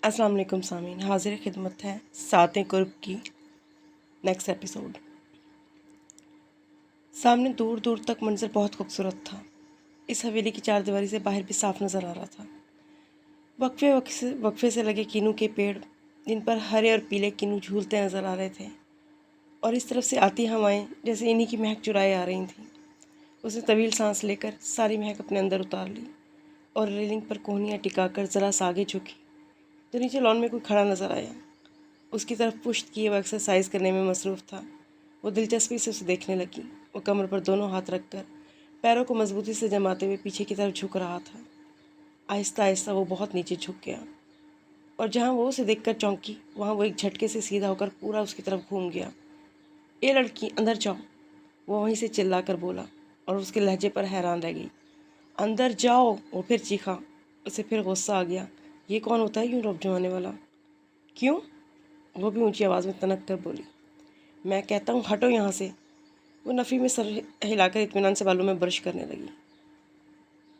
السلام علیکم سامعین، حاضر خدمت ہے ساتیں قرب کی نیکسٹ ایپیسوڈ۔ سامنے دور دور تک منظر بہت خوبصورت تھا۔ اس حویلی کی چار دیواری سے باہر بھی صاف نظر آ رہا تھا۔ وقفے سے لگے کینو کے پیڑ جن پر ہرے اور پیلے کینو جھولتے نظر آ رہے تھے، اور اس طرف سے آتی ہوائیں جیسے انہی کی مہک چرائے آ رہی تھیں۔ اس نے طویل سانس لے کر ساری مہک اپنے اندر اتار لی اور ریلنگ پر کوہنیاں ٹکا کر ذرا سا آگے جھکی تو نیچے لان میں کوئی کھڑا نظر آیا۔ اس کی طرف پشت کیے وہ ایکسرسائز کرنے میں مصروف تھا۔ وہ دلچسپی سے اسے دیکھنے لگی۔ وہ کمر پر دونوں ہاتھ رکھ کر پیروں کو مضبوطی سے جماتے ہوئے پیچھے کی طرف جھک رہا تھا۔ آہستہ آہستہ وہ بہت نیچے جھک گیا، اور جہاں وہ اسے دیکھ کر چونکی وہاں وہ ایک جھٹکے سے سیدھا ہو کر پورا اس کی طرف گھوم گیا۔ اے لڑکی، اندر جاؤ، وہ وہیں سے چلا کر بولا، اور اس کے لہجے پر حیران رہ گئی۔ اندر جاؤ، وہ پھر چیخا۔ اسے پھر غصہ آ گیا۔ یہ کون ہوتا ہے یوں رعب جمانے والا؟ کیوں؟ وہ بھی اونچی آواز میں تنک کر بولی۔ میں کہتا ہوں ہٹو یہاں سے۔ وہ نفی میں سر ہلا کر اطمینان سے بالوں میں برش کرنے لگی۔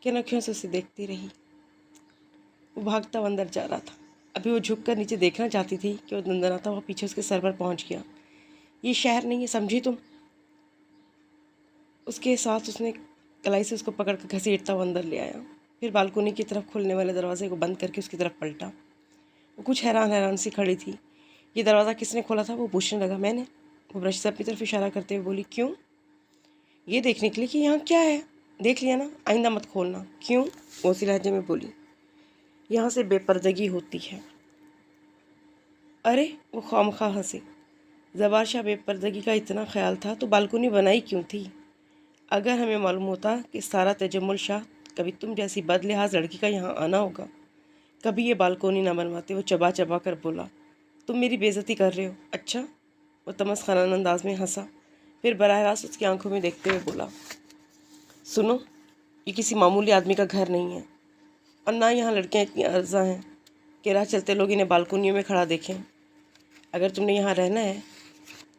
کن آنکھوں سے اسے دیکھتی رہی۔ وہ بھاگتا ہوا اندر جا رہا تھا۔ ابھی وہ جھک کر نیچے دیکھنا چاہتی تھی کہ وہ دندناتا ہوا پیچھے اس کے سر پر پہنچ گیا۔ یہ شہر نہیں ہے، سمجھی تم؟ اس کے ساتھ اس نے کلائی سے اس کو پکڑ کر گھسیٹتا ہوا اندر لے آیا، پھر بالکونی کی طرف کھلنے والے دروازے کو بند کر کے اس کی طرف پلٹا۔ وہ کچھ حیران سی کھڑی تھی۔ یہ دروازہ کس نے کھولا تھا؟ وہ پوچھنے لگا۔ میں نے، وہ برش سے اپنی طرف اشارہ کرتے ہوئے بولی۔ کیوں؟ یہ دیکھنے کے لیے کہ یہاں کیا ہے۔ دیکھ لیا نا، آئندہ مت کھولنا۔ کیوں؟ وہ اسی لہجے میں بولی۔ یہاں سے بے پردگی ہوتی ہے۔ ارے، وہ خوامخواہ ہنسی۔ زوار شاہ بے پردگی کا اتنا خیال تھا تو بالکونی بنائی کیوں تھی؟ اگر ہمیں معلوم ہوتا کہ سارا تجمل شاہ کبھی تم جیسی بد لحاظ لڑکی کا یہاں آنا ہوگا، کبھی یہ بالکونی نہ بنواتے۔ وہ چبا چبا کر بولا۔ تم میری بے عزتی کر رہے ہو، اچھا؟ وہ تمسخرانہ انداز میں ہنسا، پھر براہ راست اس کی آنکھوں میں دیکھتے ہوئے بولا۔ سنو، یہ کسی معمولی آدمی کا گھر نہیں ہے، اور نہ یہاں لڑکیاں اتنی ارزاں ہیں کہ راہ چلتے لوگ انہیں بالکونیوں میں کھڑا دیکھیں۔ اگر تم نے یہاں رہنا ہے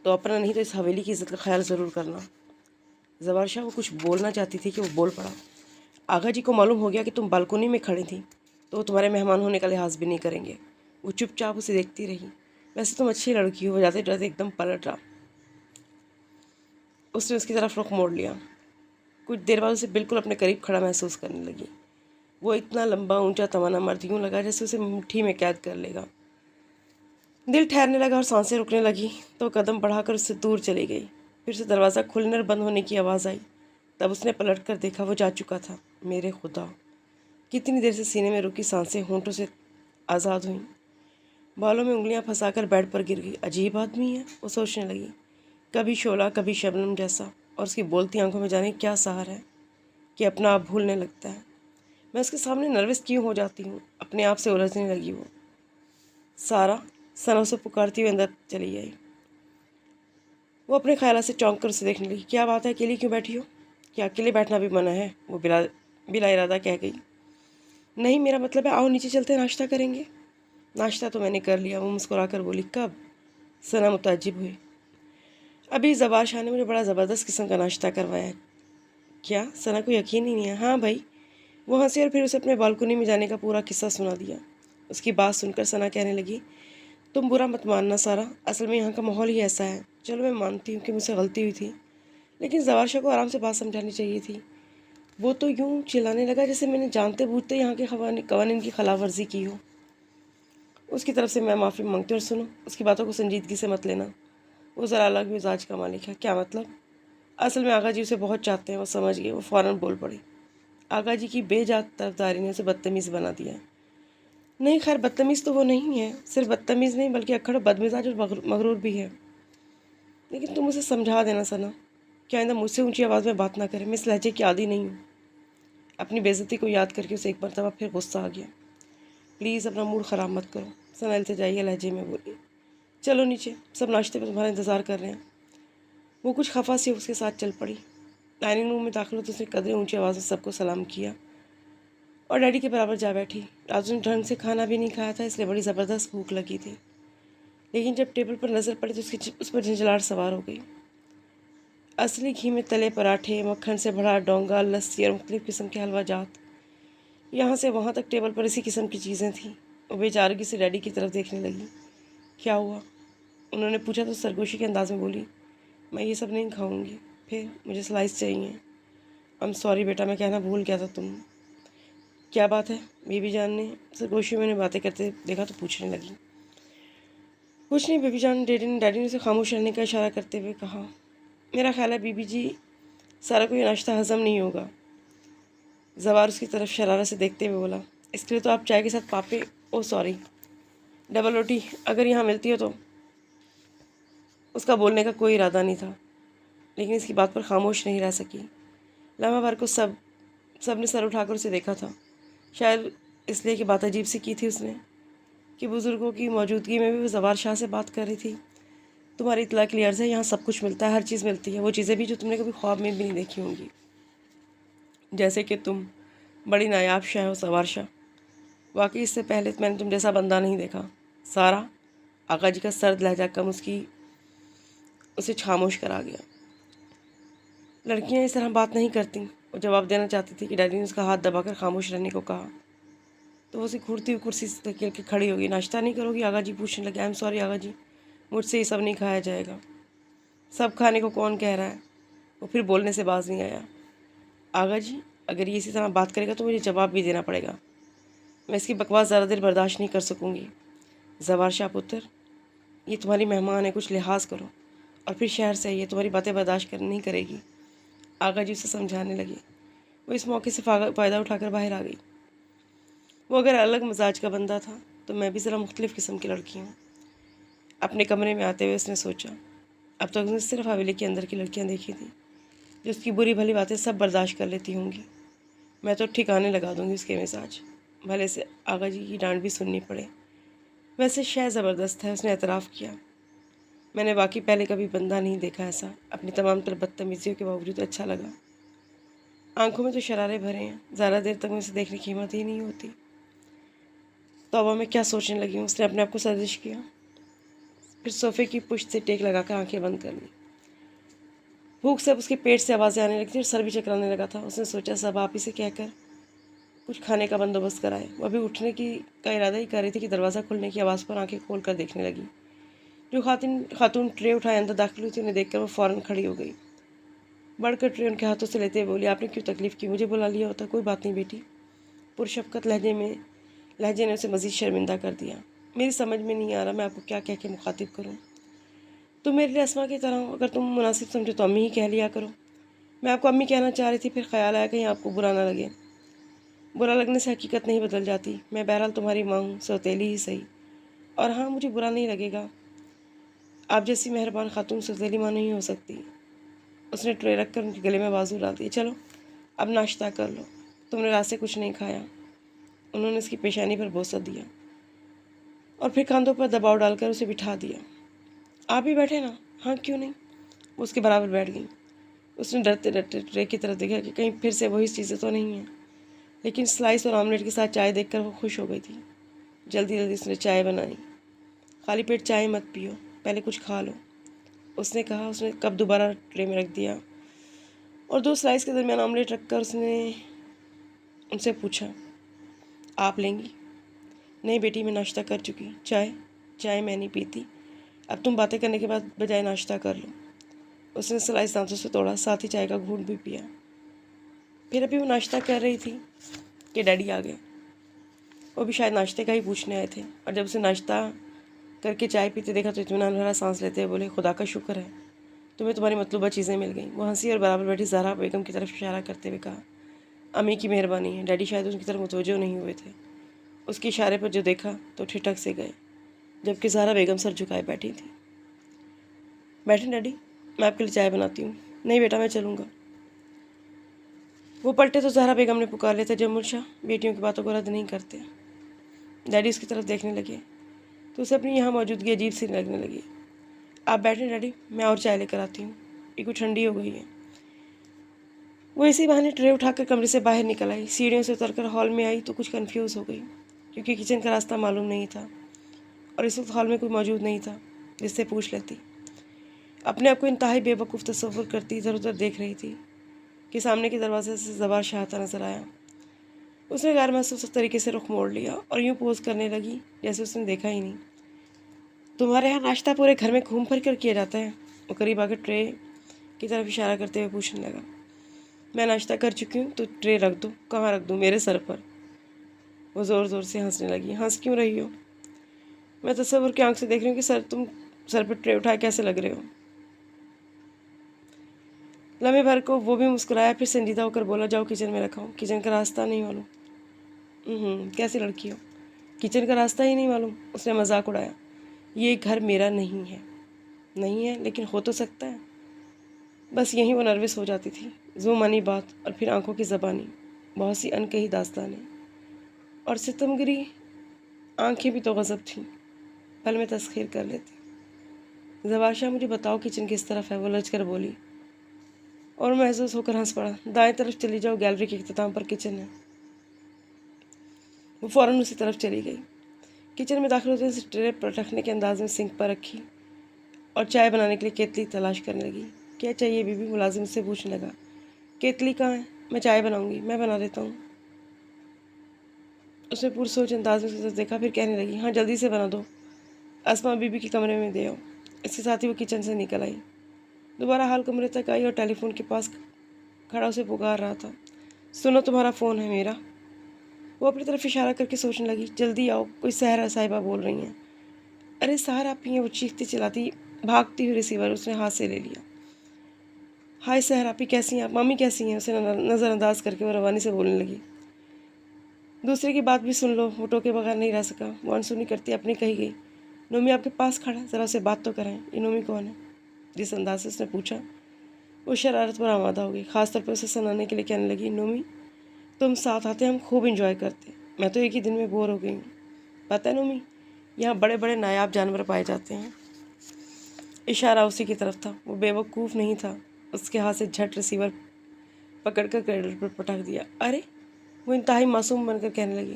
تو اپنا نہیں تو اس حویلی کی عزت کا خیال ضرور کرنا۔ زوار شاہ وہ کچھ بولنا چاہتی تھی کہ وہ بول پڑا۔ آغا جی کو معلوم ہو گیا کہ تم بالکونی میں کھڑی تھی تو وہ تمہارے مہمان ہونے کا لحاظ بھی نہیں کریں گے۔ وہ چپ چاپ اسے دیکھتی رہی۔ ویسے تم اچھی لڑکی ہو۔ وہ جاتے جاتے ایک دم پلٹ رہا۔ اس نے اس کی طرف رخ موڑ لیا۔ کچھ دیر بعد اسے بالکل اپنے قریب کھڑا محسوس کرنے لگی۔ وہ اتنا لمبا اونچا توانا مرد یوں لگا جیسے اسے مٹھی میں قید کر لے گا۔ دل ٹھہرنے لگا اور سانسیں رکنے لگی تو قدم بڑھا کر اس سے دور چلی گئی۔ پھر سے دروازہ کھلنے اور بند ہونے کی آواز آئی۔ تب اس نے پلٹ کر دیکھا، وہ جا چکا تھا۔ میرے خدا! کتنی دیر سے سینے میں رکی سانسیں ہونٹوں سے آزاد ہوئیں۔ بالوں میں انگلیاں پھنسا کر بیڈ پر گر گئی۔ عجیب آدمی ہے، وہ سوچنے لگی۔ کبھی شعلہ، کبھی شبنم جیسا، اور اس کی بولتی آنکھوں میں جانے کیا سحر ہے کہ اپنا آپ بھولنے لگتا ہے۔ میں اس کے سامنے نروس کیوں ہو جاتی ہوں؟ اپنے آپ سے الجھنے لگی وہ۔ سارا، ثنا اسے پکارتی ہوئے اندر چلی آئی۔ وہ اپنے خیالات سے چونک کر اسے دیکھنے لگی۔ کیا بات ہے، اکیلی کیوں بیٹھی ہو؟ کیا اکیلے بیٹھنا بھی منع ہے؟ وہ بلا ارادہ کہہ گئی۔ نہیں، میرا مطلب ہے آؤ نیچے چلتے ناشتہ کریں گے۔ ناشتہ تو میں نے کر لیا، وہ مسکرا کر بولی۔ کب؟ ثنا متعجب ہوئی۔ ابھی زوار شاہ نے مجھے بڑا زبردست قسم کا ناشتہ کروایا ہے۔ کیا؟ ثنا کو یقین ہی نہیں ہے۔ ہاں بھائی، وہ ہنسی اور پھر اسے اپنے بالکونی میں جانے کا پورا قصہ سنا دیا۔ اس کی بات سن کر ثنا کہنے لگی۔ تم برا مت ماننا سارا، اصل میں یہاں کا ماحول ہی ایسا ہے۔ چلو میں مانتی ہوں کہ مجھ سے غلطی ہوئی تھی، لیکن زوار شاہ کو آرام سے بات سمجھانی چاہیے تھی۔ وہ تو یوں چلانے لگا جیسے میں نے جانتے بوجھتے یہاں کے قوانین کی خلاف ورزی کی ہو۔ اس کی طرف سے میں معافی مانگتی ہوں، اور سنو، اس کی باتوں کو سنجیدگی سے مت لینا۔ وہ ذرا الگ مزاج کا مالک ہے۔ کیا مطلب؟ اصل میں آغا جی اسے بہت چاہتے ہیں، وہ سمجھ گئے۔ وہ فوراً بول پڑی۔ آغا جی کی بے جات طرفداری نے اسے بدتمیز بنا دیا ہے۔ نہیں، خیر بدتمیز تو وہ نہیں ہے، صرف بدتمیز نہیں بلکہ اکھڑ بد مزاج اور مغرور بھی ہے۔ لیکن تم اسے سمجھا دینا ثنا کہ آئندہ مجھ سے اونچی آواز میں بات نہ کرے۔ میں اس لہجے کی عادی نہیں ہوں۔ اپنی بے عزتی کو یاد کر کے اسے ایک مرتبہ پھر غصہ آ گیا۔ پلیز اپنا موڈ خراب مت کرو، ثنا التجائی لہجے میں بولی۔ چلو نیچے، سب ناشتے پہ تمہارا انتظار کر رہے ہیں۔ وہ کچھ خفا سی اس کے ساتھ چل پڑی۔ ڈائننگ روم میں داخل ہوتے اس نے قدرے اونچی آواز میں سب کو سلام کیا اور ڈیڈی کے برابر جا بیٹھی۔ رات نے ڈھنگ سے کھانا بھی نہیں کھایا تھا، اس لیے بڑی زبردست بھوک لگی تھی، لیکن جب ٹیبل پر نظر پڑی تو اس پر جھنجھلاہٹ سوار ہو گئی۔ اصلی گھی میں تلے پراٹھے، مکھن سے بھرا ڈونگا، لسی اور مختلف قسم کے حلوہ جات، یہاں سے وہاں تک ٹیبل پر اسی قسم کی چیزیں تھیں۔ وہ بیچارگی سے ڈیڈی کی طرف دیکھنے لگی۔ کیا ہوا؟ انہوں نے پوچھا تو سرگوشی کے انداز میں بولی، میں یہ سب نہیں کھاؤں گی، پھر مجھے سلائس چاہیے۔ سوری بیٹا، میں کہنا بھول گیا تھا تم۔ کیا بات ہے؟ بی بی جان نے سرگوشی میں نے باتیں کرتے دیکھا تو پوچھنے لگی۔ کچھ نہیں بی بی جان، ڈیڈی نے اسے خاموش رہنے کا اشارہ کرتے ہوئے کہا۔ میرا خیال ہے بی بی جی سارا کو یہ ناشتہ ہضم نہیں ہوگا۔ زوار اس کی طرف شرارت سے دیکھتے ہوئے بولا، اس کے لیے تو آپ چائے کے ساتھ پاپے سوری ڈبل روٹی اگر یہاں ملتی ہو تو۔ اس کا بولنے کا کوئی ارادہ نہیں تھا، لیکن اس کی بات پر خاموش نہیں رہ سکی۔ لمحہ بھر کو سب نے سر اٹھا کر اسے دیکھا تھا، شاید اس لیے کہ بات عجیب سی کی تھی اس نے، کہ بزرگوں کی موجودگی میں بھی وہ زوار شاہ سے بات کر رہی تھی۔ تمہاری اطلاع کے لیے عرض ہے، یہاں سب کچھ ملتا ہے، ہر چیز ملتی ہے، وہ چیزیں بھی جو تم نے کبھی خواب میں بھی نہیں دیکھی ہوں گی، جیسے کہ تم بڑی نایاب شاہ ہو زوار شاہ۔ واقعی اس سے پہلے میں نے تم جیسا بندہ نہیں دیکھا۔ سارا آقا جی کا سرد لہجہ کم اسے خاموش کرا گیا۔ لڑکیاں اس طرح بات نہیں کرتیں۔ وہ جواب دینا چاہتی تھی کہ ڈیڈی نے اس کا ہاتھ دبا کر خاموش رہنے کو کہا، تو وہ اسے گھورتی ہوئی کرسی سے دھکیل کے کھڑی ہوگی۔ ناشتہ نہیں کرو گی؟ آقا جی پوچھنے لگے۔ آئی ایم سوری آقا جی، مجھ سے یہ سب نہیں کھایا جائے گا۔ سب کھانے کو کون کہہ رہا ہے؟ وہ پھر بولنے سے باز نہیں آیا۔ آقا جی اگر یہ اسی طرح بات کرے گا تو مجھے جواب بھی دینا پڑے گا، میں اس کی بکواس زیادہ دیر برداشت نہیں کر سکوں گی۔ زوار شاہ پتر، یہ تمہاری مہمان ہے، کچھ لحاظ کرو، اور پھر شہر سے یہ تمہاری باتیں برداشت نہیں کرے گی۔ آقا جی اسے سمجھانے لگے۔ وہ اس موقع سے فائدہ اٹھا کر باہر آ گئی۔ وہ اگر الگ مزاج کا بندہ تھا تو میں بھی ذرا مختلف قسم کی لڑکی ہوں۔ اپنے کمرے میں آتے ہوئے اس نے سوچا، اب تک اس نے صرف حویلی کے اندر کی لڑکیاں دیکھی تھیں جو اس کی بری بھلی باتیں سب برداشت کر لیتی ہوں گی۔ میں تو ٹھکانے لگا دوں گی اس کے مزاج، بھلے سے آقا جی کی ڈانٹ بھی سننی پڑے۔ ویسے شے زبردست ہے، اس نے اعتراف کیا۔ میں نے واقعی پہلے کبھی بندہ نہیں دیکھا ایسا، اپنی تمام تر بدتمیزیوں کے باوجود اچھا لگا۔ آنکھوں میں تو شرارے بھرے ہیں، زیادہ دیر تک میں اسے دیکھنے کی ہمت ہی نہیں ہوتی۔ توبہ میں کیا سوچنے لگی ہوں، اس نے اپنے آپ کو سرزش کیا، پھر صوفے کی پشت سے ٹیک لگا کر آنکھیں بند کر لی۔ بھوک سے اب اس کے پیٹ سے آوازیں آنے لگی تھیں اور سر بھی چکرانے لگا تھا۔ اس نے سوچا سب آپ ہی سے کہہ کر کچھ کھانے کا بندوبست کرائے۔ وہ ابھی اٹھنے کا ارادہ ہی کر رہی تھی کہ دروازہ کھلنے کی آواز پر آنکھیں کھول کر دیکھنے لگی۔ جو خاتون ٹرے اٹھائے اندر داخل ہوئی تھی، انہیں دیکھ کر وہ فوراً کھڑی ہو گئی۔ بڑھ کر ٹرے ان کے ہاتھوں سے لیتے ہوئے بولی، آپ نے کیوں تکلیف کی؟ مجھے بلا لیا ہوتا۔ کوئی بات نہیں بیٹی۔ پرشفقت لہجے نے اسے مزید شرمندہ کر دیا۔ میری سمجھ میں نہیں آ رہا میں آپ کو کیا کہہ کے مخاطب کروں۔ تم میرے لیے اسما کی طرح ہو، اگر تم مناسب سمجھو تو امی ہی کہہ لیا کرو۔ میں آپ کو امی کہنا چاہ رہی تھی، پھر خیال آیا کہیں آپ کو برا نہ لگے۔ برا لگنے سے حقیقت نہیں بدل جاتی۔ میں بہرحال تمہاری ماں ہوں، سوتیلی ہی صحیح، اور ہاں مجھے برا نہیں لگے گا۔ آپ جیسی مہربان خاتون سوتیلی ماں نہیں ہو سکتی۔ اس نے ٹرے رکھ کر ان کے گلے میں بازو ڈال دی۔ چلو اب ناشتہ کر لو، تم نے رات سے کچھ نہیں کھایا۔ انہوں نے اس کی پیشانی پر بوسہ دیا اور پھر کاندھوں پر دباؤ ڈال کر اسے بٹھا دیا۔ آپ بھی بیٹھے نا؟ ہاں کیوں نہیں؟ وہ اس کے برابر بیٹھ گئی۔ اس نے ڈرتے ڈرتے ٹرے کی طرف دیکھا کہ کہیں پھر سے وہی چیزیں تو نہیں ہیں، لیکن سلائس اور آملیٹ کے ساتھ چائے دیکھ کر وہ خوش ہو گئی تھی۔ جلدی جلدی اس نے چائے بنائی۔ خالی پیٹ چائے مت پیو، پہلے کچھ کھا لو، اس نے کہا۔ اس نے کپ دوبارہ ٹرے میں رکھ دیا اور 2 سلائس کے درمیان آملیٹ رکھ کر اس نے ان سے پوچھا، آپ لیں گی؟ نہیں بیٹی، میں ناشتہ کر چکی۔ چائے میں نہیں پیتی، اب تم باتیں کرنے کے بعد بجائے ناشتہ کر لو۔ اس نے سلائس دانتوں سے توڑا، ساتھ ہی چائے کا گھونٹ بھی پیا۔ پھر ابھی وہ ناشتہ کر رہی تھی کہ ڈیڈی آ گئے۔ وہ بھی شاید ناشتے کا ہی پوچھنے آئے تھے، اور جب اسے ناشتہ کر کے چائے پیتے دیکھا تو اطمینان بھرا سانس لیتے ہوئے بولے، خدا کا شکر ہے تمہیں تمہاری مطلوبہ چیزیں مل گئیں۔ وہ ہنسی اور برابر بیٹھی زہرا بیگم کی طرف اشارہ کرتے ہوئے کہا، امی کی مہربانی ہے۔ ڈیڈی شاید ان کی طرف متوجہ نہیں ہوئے تھے، اس کے اشارے پر جو دیکھا تو ٹھٹک سے گئے، جبکہ زہرا بیگم سر جھکائے بیٹھی تھی۔ بیٹھیں ڈیڈی، میں آپ کے لیے چائے بناتی ہوں۔ نہیں بیٹا، میں چلوں گا۔ وہ پلٹے تو زہرا بیگم نے پکار لیا تھا، جمل شاہ بیٹیوں کی باتوں کو رد نہیں کرتے۔ ڈیڈی اس کی طرف دیکھنے لگے تو اسے اپنی یہاں موجودگی عجیب سی لگنے لگی۔ آپ بیٹھیں ڈیڈی، میں اور چائے لے کر آتی ہوں، یہ کچھ ٹھنڈی ہو گئی ہے۔ وہ اسی بہانے ٹرے اٹھا کر کمرے سے باہر نکل آئی۔ سیڑھیوں سے اتر کر ہال میں آئی تو کچھ کنفیوز ہو گئی، کیونکہ کچن کا راستہ معلوم نہیں تھا اور اس وقت ہال میں کوئی موجود نہیں تھا جس سے پوچھ لیتی۔ اپنے آپ کو انتہائی بے وقوف تصور کرتی ادھر ادھر دیکھ رہی تھی کہ سامنے کے دروازے سے زوار شاہ آتا نظر آیا۔ اس نے غیر محسوس طریقے سے رخ موڑ لیا اور یوں پوز کرنے لگی جیسے اس نے دیکھا ہی نہیں۔ تمہارے یہاں ناشتہ پورے گھر میں گھوم پھر کر کیا جاتا ہے؟ وہ قریب آ کر ٹرے کی طرف اشارہ کرتے ہوئے پوچھنے لگا۔ میں ناشتہ کر چکی ہوں تو ٹرے رکھ دو۔ کہاں رکھ دوں؟ میرے سر پر۔ وہ زور زور سے ہنسنے لگی۔ ہنس کیوں رہی ہو؟ میں تصور کی آنکھ سے دیکھ رہی ہوں کہ تم سر پہ ٹرے اٹھائے کیسے لگ رہے ہو۔ لمحے بھر کو وہ بھی مسکرایا، پھر سنجیدہ ہو کر بولا، جاؤ کچن میں رکھا ہوں، کچن کا راستہ نہیں معلوم؟ کیسی لڑکی ہو، کچن کا راستہ ہی نہیں معلوم؟ اس نے مذاق اڑایا۔ یہ گھر میرا نہیں ہے۔ نہیں ہے لیکن ہو تو سکتا ہے۔ بس یہیں وہ نروس ہو جاتی تھی۔ زو منی بات اور پھر آنکھوں کی زبانی، بہت سی انکہی داستانیں اور ستمگری آنکھیں بھی تو غضب تھیں، پل میں تسخیر کر لیتی۔ زوال شاہ مجھے بتاؤ کچن کس طرف ہے؟ وہ لج کر بولی اور محظوظ ہو کر ہنس پڑا۔ دائیں طرف چلی جاؤ، گیلری کے اختتام پر کچن ہے۔ وہ فوراً اسی طرف چلی گئی۔ کچن میں داخل ہوتے سے ٹرے پر رکھنے کے انداز میں سنک پر رکھی اور چائے بنانے کے لیے کیتلی تلاش کرنے لگی۔ کیا چاہیے بی بی؟ ملازم سے پوچھنے لگا۔ کیتلی کہاں ہے؟ میں چائے بناؤں گی، میں بنا دیتا ہوں۔ اس نے پرسوچ انداز میں اسے دیکھا، پھر کہنے لگی، ہاں جلدی سے بنا دو، اسما بی بی کے کمرے میں دے آؤ۔ اس کے ساتھ ہی وہ کچن سے نکل آئی۔ دوبارہ حال کمرے تک آئی اور ٹیلی فون کے پاس کھڑا اسے پکار رہا تھا۔ سنو، تمہارا فون ہے میرا۔ وہ اپنی طرف اشارہ کر کے سوچنے لگی، جلدی آؤ، کوئی سحرا صاحبہ بول رہی ہیں۔ ارے سحر آپ ہی ہیں؟ وہ چیختی چلاتی بھاگتی ہوئی ریسیور اس نے ہاتھ سے لے لیا۔ ہائے سحر آپی، کیسی ہیں آپ؟ مامی کیسی ہیں؟ اسے نظر انداز کر کے وہ روانی سے بولنے لگی۔ دوسرے کی بات بھی سن لو، وہ ٹوکے بغیر نہیں رہ سکا۔ وہ انسنی کرتی اپنی کہی گئی، نومی آپ کے پاس کھڑا ہے، ذرا اسے بات تو کرائیں۔ یہ نومی کون ہے؟ جس انداز سے اس نے پوچھا وہ شرارت پر آمادہ ہو گئی، خاص طور پر اسے سنانے کے لیے کہنے لگی، نومی تم ساتھ آتے ہم خوب انجوائے کرتے، میں تو ایک ہی دن میں بور ہو گئی ہوں۔ پتہ ہے نومی، یہاں بڑے بڑے نایاب جانور پائے جاتے ہیں۔ اشارہ اسی کی طرف تھا۔ وہ بے وقوف نہیں تھا، اس کے ہاتھ سے جھٹ ریسیور پکڑ کر کریڈر پر پٹک دیا۔ ارے، وہ انتہائی معصوم بن کر کہنے لگی،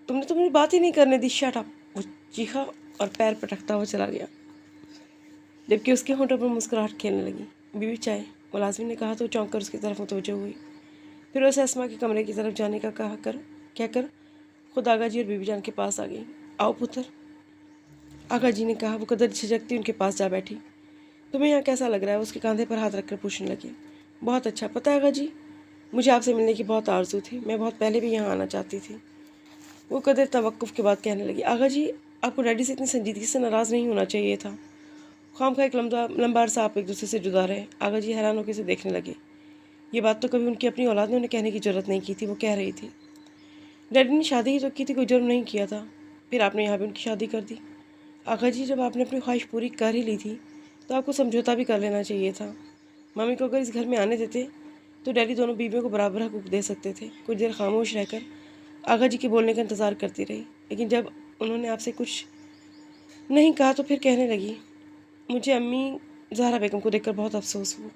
تم نے تو مجھے بات ہی نہیں کرنے دی، شٹ اپ۔ وہ چیخا اور پیر پٹکتا ہوا چلا گیا، جبکہ اس کے ہونٹوں پر مسکراہٹ کھیلنے لگی۔ بی بی چائے؟ ملازم نے کہا تو چونک کر اس کی طرف متوجہ ہوئی، پھر اسے اسما کے کمرے کی طرف جانے کا کہہ کر خود آغا جی اور بی بی جان کے پاس آ گئی۔ آؤ پتر، آغا جی نے کہا۔ وہ قدر جھجکتی ان کے پاس جا بیٹھی۔ تمہیں یہاں کیسا لگ رہا ہے؟ اس کے کاندھے پر ہاتھ رکھ کر پوچھنے لگے۔ بہت اچھا، پتہ ہے آغا جی، مجھے آپ سے ملنے کی بہت آرزو تھی، میں بہت پہلے بھی یہاں آنا چاہتی تھی۔ وہ قدر توقف کے بعد کہنے لگی، آغا جی آپ کو ڈیڈی سے اتنی سنجیدگی سے ناراض نہیں ہونا چاہیے تھا، خواہ مخواہ ایک لمبا عرصہ آپ ایک دوسرے سے جدا رہے۔ آغا جی حیران ہو کے اسے دیکھنے لگے۔ یہ بات تو کبھی ان کی اپنی اولاد نے انہیں کہنے کی جرات نہیں کی تھی۔ وہ کہہ رہی تھی، ڈیڈی نے شادی ہی تو کی تھی، کوئی جرم نہیں کیا تھا، پھر آپ نے یہاں بھی ان کی شادی کر دی۔ آغا جی جب آپ نے اپنی خواہش پوری کر ہی لی تھی تو آپ کو سمجھوتا بھی کر لینا چاہیے تھا۔ مامی کو اگر اس گھر میں آنے دیتے تو ڈیڈی دونوں بیویوں کو برابر حقوق دے سکتے تھے۔ کچھ دیر خاموش رہ کر آغا جی کے بولنے کا انتظار کرتی رہی، لیکن جب انہوں نے آپ سے کچھ نہیں کہا تو پھر کہنے لگی، مجھے امی زہرا بیگم کو دیکھ کر بہت افسوس ہوا،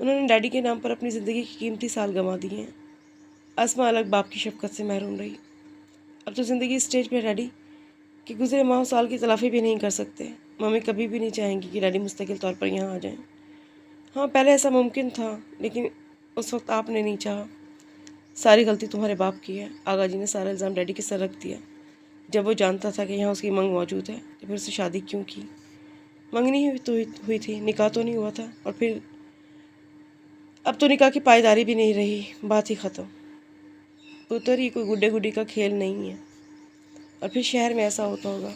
انہوں نے ڈیڈی کے نام پر اپنی زندگی کی قیمتی سال گنوا دیے ہیں۔ اسما الگ باپ کی شفقت سے محروم رہی۔ اب تو زندگی اسٹیج پہ ہے ڈیڈی کہ گزرے ماہ و سال کی تلافی بھی نہیں کر سکتے۔ ممی کبھی بھی نہیں چاہیں گی کہ ڈیڈی مستقل طور پر یہاں آ جائیں۔ ہاں پہلے ایسا ممکن تھا، لیکن اس وقت آپ نے نہیں چاہا۔ ساری غلطی تمہارے باپ کی ہے۔ آغا جی نے سارا الزام ڈیڈی کے سر رکھ دیا۔ جب وہ جانتا تھا کہ یہاں اس کی منگ موجود ہے تو پھر اسے شادی کیوں کی؟ منگنی ہوئی تھی، نکاح تو نہیں ہوا تھا، اور پھر اب تو نکاح کی پائیداری بھی نہیں رہی، بات ہی ختم۔ پتر، یہ کوئی گڈے گڈی کا کھیل نہیں ہے، اور پھر شہر میں ایسا ہوتا ہوگا۔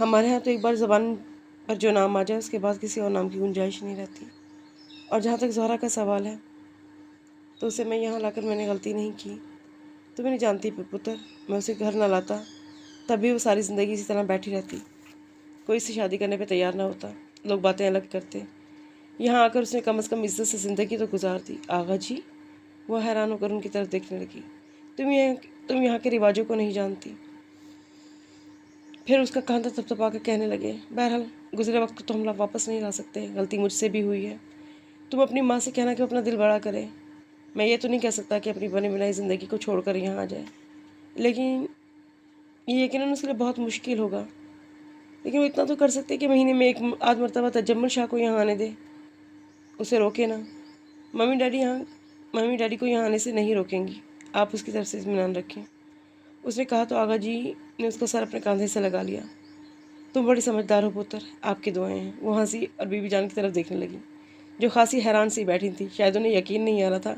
ہمارے ہاں تو ایک بار زبان پر جو نام آ جائے اس کے بعد کسی اور نام کی گنجائش نہیں رہتی۔ اور جہاں تک زہرا کا سوال ہے تو اسے میں یہاں لا کر میں نے غلطی نہیں کی۔ تو میں نہیں جانتی پتر، میں اسے گھر نہ لاتا تب بھی وہ ساری زندگی اسی طرح بیٹھی رہتی، کوئی اس سے شادی کرنے پہ تیار نہ ہوتا، لوگ باتیں الگ کرتے۔ یہاں آ کر اس نے کم از کم عزت سے زندگی تو گزار دی۔ آغا جی؟ وہ حیران ہو کر ان کی طرف دیکھنے لگی۔ تم یہاں کے رواجوں کو نہیں جانتی۔ پھر اس کا کاندھا تھپتھپا کر کہنے لگے، بہرحال گزرے وقت کو تو ہم لوگ واپس نہیں لا سکتے، غلطی مجھ سے بھی ہوئی ہے۔ تم اپنی ماں سے کہنا کہ وہ اپنا دل بڑا کرے۔ میں یہ تو نہیں کہہ سکتا کہ اپنی بنی بنائی زندگی کو چھوڑ کر یہاں آ جائے، لیکن یہ یقیناً اس کے لیے بہت مشکل ہوگا، لیکن وہ اتنا تو کر سکتے کہ مہینے میں ایک آدھ مرتبہ تجمل شاہ کو یہاں آنے دے، اسے روکے نہ۔ ممی ڈیڈی یہاں ممی ڈیڈی کو یہاں آنے سے نہیں روکیں گی، آپ اس کی طرف سے اطمینان رکھیں۔ اس نے کہا تو آغا جی نے اس کا سر اپنے کاندھے سے لگا لیا۔ تم بڑی سمجھدار ہو پتر، آپ کی دعائیں ہیں۔ وہ ہنسی اور بی بی جان کی طرف دیکھنے لگی، جو خاصی حیران سی بیٹھی تھی۔ شاید انہیں یقین نہیں آ رہا تھا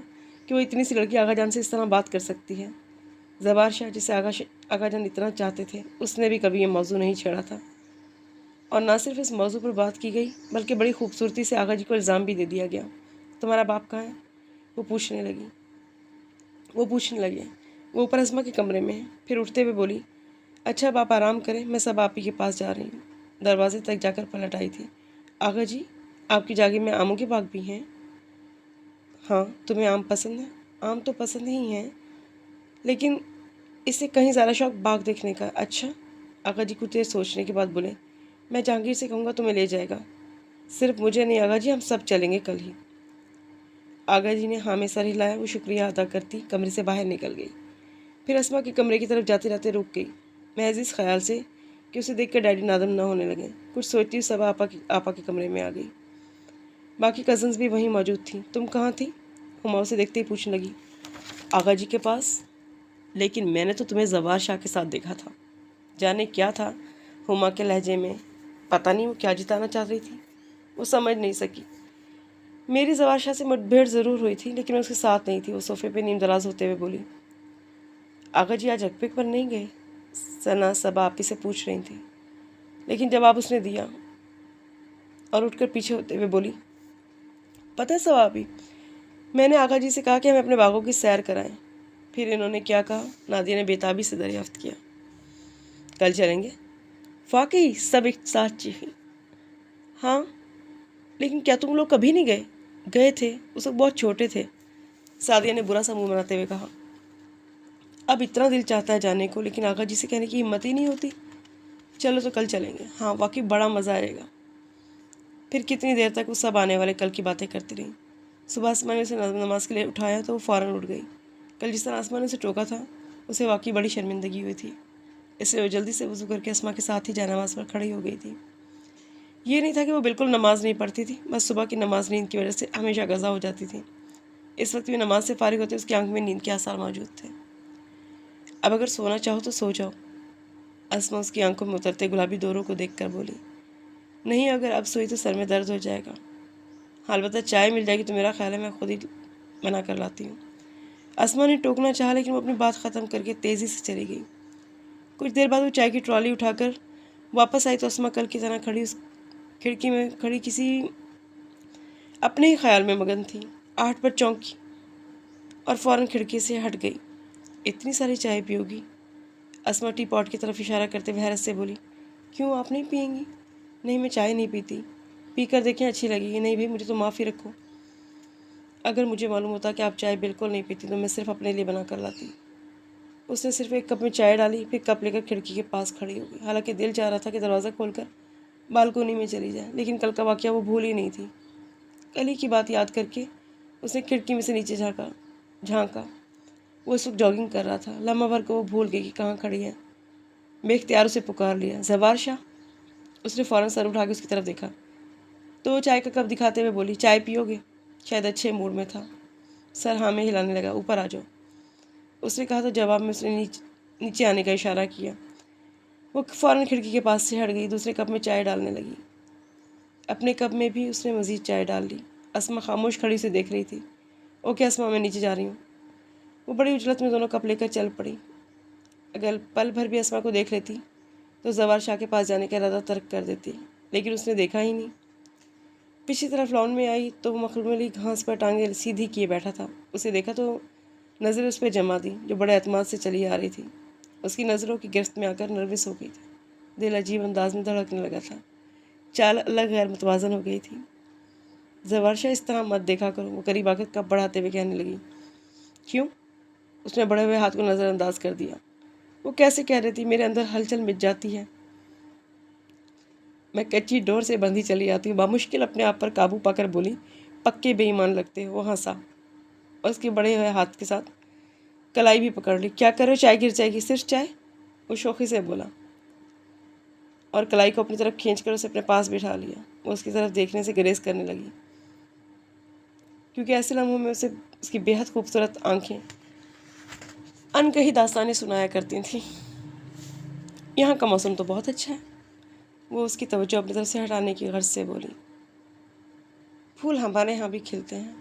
کہ وہ اتنی سی لڑکی آغا جان سے اس طرح بات کر سکتی ہے۔ زبار شاہ، جسے آغا جان اتنا چاہتے تھے، اس نے بھی کبھی یہ موضوع نہیں چھیڑا تھا، اور نہ صرف اس موضوع پر بات کی گئی بلکہ بڑی خوبصورتی سے آغا جی کو الزام بھی دے دیا گیا۔ تمہارا باپ کہاں ہے؟ وہ پوچھنے لگے۔ وہ اوپر اسما کے کمرے میں ہے۔ پھر اٹھتے ہوئے بولی، اچھا اب آپ آرام کریں، میں سب آپ ہی کے پاس جا رہی ہوں۔ دروازے تک جا کر پلٹ آئی تھی۔ آغا جی، آپ کی جاگیر میں آموں کے باغ بھی ہیں؟ ہاں، تمہیں آم پسند ہے؟ آم تو پسند ہی ہیں، لیکن اس سے کہیں زیادہ شوق باغ دیکھنے کا۔ اچھا؟ آغا جی کچھ دیر سوچنے کے بعد بولے، میں جہانگیر سے کہوں گا تمہیں لے جائے گا۔ صرف مجھے نہیں آغا جی، ہم سب چلیں گے کل ہی۔ آغا جی نے ہاں میں سر ہلایا۔ وہ شکریہ ادا کرتی کمرے سے باہر نکل گئی۔ پھر اسما کے کمرے کی طرف جاتے جاتے رک گئی، محض اس خیال سے کہ اسے دیکھ کر ڈیڈی نادم نہ ہونے لگے۔ کچھ سوچتی ہوئی صبا آپا کے کمرے میں آ گئی۔ باقی کزنز بھی وہیں موجود تھیں۔ تم کہاں تھی؟ ہما اسے دیکھتے ہی پوچھنے لگی۔ آغا جی کے پاس، لیکن میں نے تو تمہیں زوار شاہ کے ساتھ دیکھا تھا۔ جانے کیا تھا ہما کے لہجے میں، پتہ نہیں وہ کیا جتانا چاہ رہی تھی، وہ سمجھ نہیں سکی۔ میری زوار شاہ سے مٹ بھیڑ ضرور ہوئی تھی، لیکن میں اس کے ساتھ نہیں تھی۔ وہ صوفے پہ نیم دراز ہوتے ہوئے بولی، آغا جی آج اکپک پر نہیں گئے؟ ثنا صبا آپی سے پوچھ رہی تھی، لیکن جواب اس نے دیا اور اٹھ کر پیچھے ہوتے ہوئے بولی، پتہ ہے صبا آپی، میں نے آغا جی سے کہا کہ ہمیں اپنے باغوں کی سیر کرائیں۔ پھر انہوں نے کیا کہا؟ نادیہ نے بےتابی سے دریافت کیا۔ کل چلیں گے؟ واقعی؟ سب ایک ساتھ چیخیں۔ ہاں، لیکن کیا تم لوگ کبھی نہیں گئے؟ گئے تھے، اس وقت بہت چھوٹے تھے، سعدیہ نے برا سا منہ بناتے ہوئے کہا۔ اب اتنا دل چاہتا ہے جانے کو، لیکن آغا جی سے کہنے کی ہمت ہی نہیں ہوتی۔ چلو تو کل چلیں گے۔ ہاں واقعی بڑا مزہ آئے گا۔ پھر کتنی دیر تک وہ سب آنے والے کل کی باتیں کرتی رہیں۔ صبح اسما نے اسے نماز کے لیے اٹھایا تو وہ فوراً اٹھ گئی۔ کل جس طرح اسما نے اسے ٹوکا تھا، اسے واقعی بڑی شرمندگی ہوئی تھی، اس لیے وہ جلدی سے وضو کر کے اسما کے ساتھ ہی جائے نماز پر کھڑی ہو گئی تھی۔ یہ نہیں تھا کہ وہ بالکل نماز نہیں پڑھتی تھی، بس صبح کی نماز نیند کی وجہ سے ہمیشہ قضا ہو جاتی تھی۔ اس وقت بھی نماز سے فارغ ہوتے اس کی آنکھ میں نیند کے آثار موجود تھے۔ اب اگر سونا چاہو تو سو جاؤ، اسما اس کی آنکھوں میں اترتے گلابی دوروں کو دیکھ کر بولی۔ نہیں، اگر اب سوئی تو سر میں درد ہو جائے گا۔ البتہ چائے مل جائے گی تو میرا خیال ہے میں خود ہی بنا کر لاتی ہوں۔ اسما نے ٹوکنا چاہا، لیکن وہ اپنی بات ختم کر کے تیزی سے چلی گئی۔ کچھ دیر بعد وہ چائے کی ٹرالی اٹھا کر واپس آئی تو اسما کل کی طرح کھڑکی میں کھڑی کسی اپنے ہی خیال میں مگن تھی۔ آہٹ پر چونکی اور فوراً کھڑکی سے ہٹ گئی۔ اتنی ساری چائے پیو گی؟ اسما ٹی پاٹ کی طرف اشارہ کرتے ہوئے حیرت سے بولی۔ کیوں، آپ نہیں پئیں گی؟ نہیں، میں چائے نہیں پیتی۔ پی کر دیکھیں، اچھی لگے گی۔ نہیں بھائی، مجھے تو معاف ہی رکھو۔ اگر مجھے معلوم ہوتا کہ آپ چائے بالکل نہیں پیتی تو میں صرف اپنے لیے بنا کر لاتی۔ اس نے صرف ایک کپ میں چائے ڈالی، پھر کپ لے کر کھڑکی کے پاس کھڑی ہو گئی۔ حالانکہ دل چاہ رہا تھا کہ دروازہ کھول کر بالکونی میں چلی جائے، لیکن کل کا واقعہ وہ بھول ہی نہیں تھی۔ کل ہی کی بات یاد کر کے اس نے کھڑکی میں سے نیچے جھانکا۔ وہ اس وقت جاگنگ کر رہا تھا۔ لمحہ بھر کو وہ بھول گئی کہ کہاں کھڑی ہے۔ بے اختیار اسے پکار لیا، زوار شاہ۔ اس نے فوراً سر اٹھا کے اس کی طرف دیکھا تو وہ چائے کا کپ دکھاتے ہوئے بولی، چائے پیو گے؟ شاید اچھے موڈ میں تھا، سر ہاں میں ہلانے لگا۔ اوپر آ جاؤ، اس نے کہا تو جواب میں اس نے نیچے آنے کا اشارہ کیا۔ وہ فوراً کھڑکی کے پاس سے ہٹ گئی، دوسرے کپ میں چائے ڈالنے لگی۔ اپنے کپ میں بھی اس نے مزید چائے ڈال لی۔ اسما خاموش کھڑی سے دیکھ رہی تھی۔ اوکے اسما، میں نیچے جا رہی ہوں۔ وہ بڑی عجلت میں دونوں کپ لے کر چل پڑی۔ اگر پل بھر بھی اسما کو دیکھ لیتی تو زوار شاہ کے پاس جانے کا ارادہ ترک کر دیتی، لیکن اس نے دیکھا ہی نہیں۔ پچھلی طرف لان میں آئی تو وہ مخملی گھاس پر ٹانگیں سیدھی کیے بیٹھا تھا۔ اسے دیکھا تو نظر اس پہ جما دی، جو بڑے اعتماد سے چلی آ رہی تھی۔ اس کی نظروں کی گرفت میں آ کر نروس ہو گئی تھی۔ دل عجیب انداز میں دھڑکنے لگا تھا، چال الگ غیر متوازن ہو گئی تھی۔ زوار شاہ، اس طرح مت دیکھا کرو، وہ قریب آ کر کپ بڑھاتے ہوئے کہنے لگی۔ کیوں؟ اس نے بڑھے ہوئے ہاتھ کو نظر انداز کر دیا۔ وہ کیسے کہہ رہی تھی، میرے اندر ہلچل مچ جاتی ہے، میں کچی ڈور سے بندھی چلی آتی ہوں۔ بامشکل اپنے آپ پر قابو پا کر بولی، پکے بے ایمان لگتے ہو۔ وہ ہنسا اور اس کے بڑے ہوئے ہاتھ کے ساتھ کلائی بھی پکڑ لی۔ کیا کرو، چائے گر جائے گی۔ صرف چائے؟ وہ شوخی سے بولا اور کلائی کو اپنی طرف کھینچ کر اسے اپنے پاس بٹھا لیا۔ وہ اس کی طرف دیکھنے سے گریز کرنے لگی۔ کیونکہ ایسے لمحوں میں اسے اس کی بے حد خوبصورت آنکھیں انکہی داستانیں سنایا کرتی تھیں۔ یہاں کا موسم تو بہت اچھا ہے، وہ اس کی توجہ اپنی طرف سے ہٹانے کی غرض سے بولی۔ پھول ہمارے ہاں بھی کھلتے ہیں،